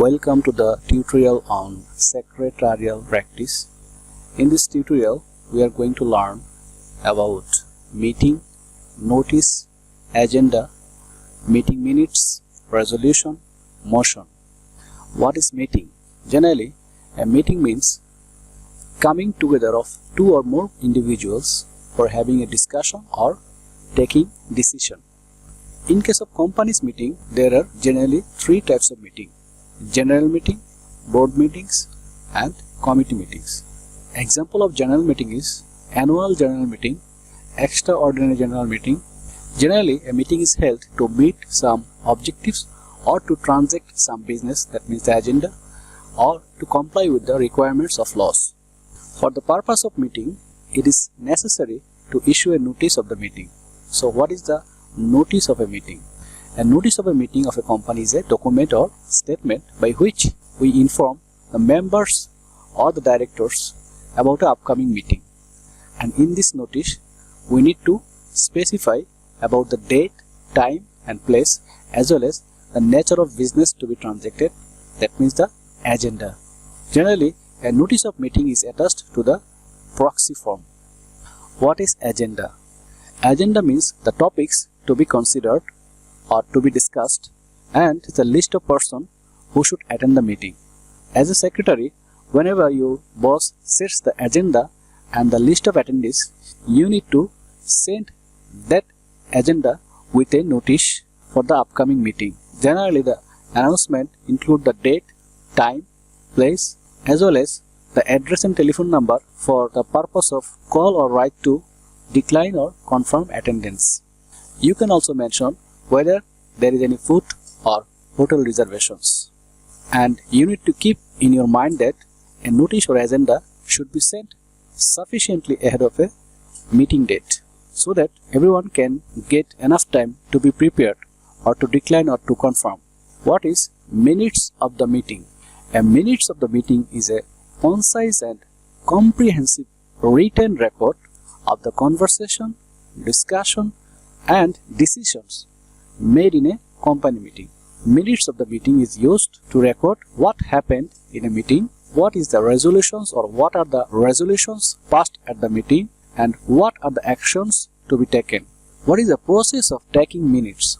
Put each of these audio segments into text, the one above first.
Welcome to the tutorial on Secretarial Practice. In this tutorial, we are going to learn about meeting, notice, agenda, meeting minutes, resolution, motion. What is meeting? Generally, a meeting means coming together of two or more individuals for having a discussion or taking decision. In case of companies meeting, there are generally three types of meeting: general meeting, board meetings, and committee meetings. Example of general meeting is annual general meeting, extraordinary general meeting. Generally, a meeting is held to meet some objectives or to transact some business, that means the agenda, or to comply with the requirements of laws. For the purpose of meeting, it is necessary to issue a notice of the meeting. So what is the notice of a meeting? A notice of a meeting of a company is a document or statement by which we inform the members or the directors about the upcoming meeting. And in this notice, we need to specify about the date, time and place, as well as the nature of business to be transacted, that means the agenda. Generally, a notice of meeting is attached to the proxy form. What is agenda? Agenda means the topics to be considered or to be discussed, and the list of persons who should attend the meeting. As a secretary, whenever your boss sets the agenda and the list of attendees, you need to send that agenda with a notice for the upcoming meeting. Generally, the announcement include the date, time, place, as well as the address and telephone number for the purpose of call or write to decline or confirm attendance. You can also mention whether there is any food or hotel reservations. And you need to keep in your mind that a notice or agenda should be sent sufficiently ahead of a meeting date so that everyone can get enough time to be prepared or to decline or to confirm. What is minutes of the meeting? A minutes of the meeting is a concise and comprehensive written record of the conversation, discussion and decisions made in a company meeting. Minutes of the meeting is used to record what happened in a meeting, what is the resolutions or what are the resolutions passed at the meeting, and what are the actions to be taken. What is the process of taking minutes?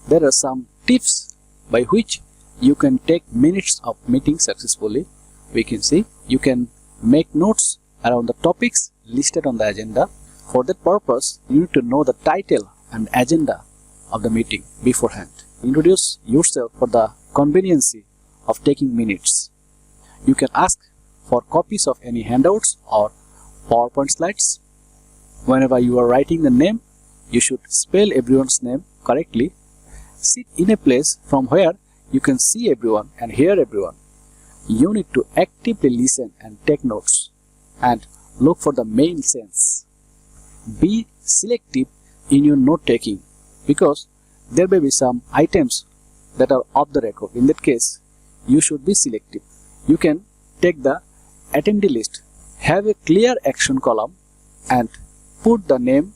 There are some tips by which you can take minutes of meeting successfully. We can see you can make notes around the topics listed on the agenda. For that purpose, you need to know the title and agenda of the meeting beforehand. Introduce yourself for the conveniency of taking minutes. You can ask for copies of any handouts or PowerPoint slides. Whenever you are writing the name, you should spell everyone's name correctly. Sit in a place from where you can see everyone and hear everyone. You need to actively listen and take notes and look for the main sense. Be selective in your note taking because there may be some items that are off the record. In that case, you should be selective. You can take the attendee list, have a clear action column and put the name,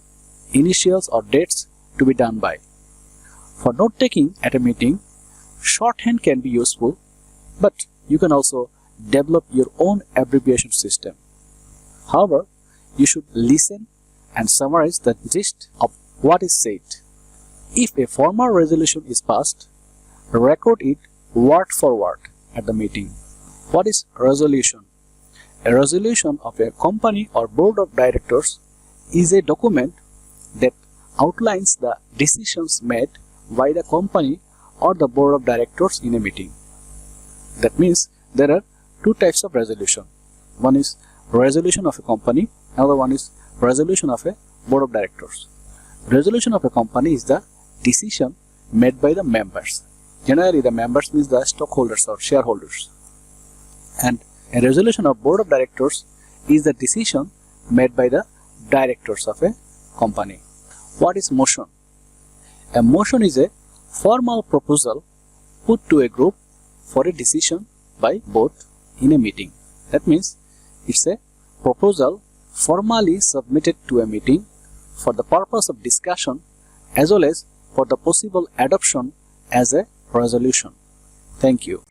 initials or dates to be done by. For note taking at a meeting, shorthand can be useful, but you can also develop your own abbreviation system. However, you should listen and summarize the gist of what is said. If a formal resolution is passed, record it word for word at the meeting. What is resolution? A resolution of a company or board of directors is a document that outlines the decisions made by the company or the board of directors in a meeting. That means there are two types of resolution. One is resolution of a company, another one is resolution of a board of directors. Resolution of a company is the decision made by the members. Generally, the members means the stockholders or shareholders. And a resolution of board of directors is the decision made by the directors of a company. What is motion? A motion is a formal proposal put to a group for a decision by both in a meeting. That means it's a proposal formally submitted to a meeting for the purpose of discussion as well as for the possible adoption as a resolution. Thank you.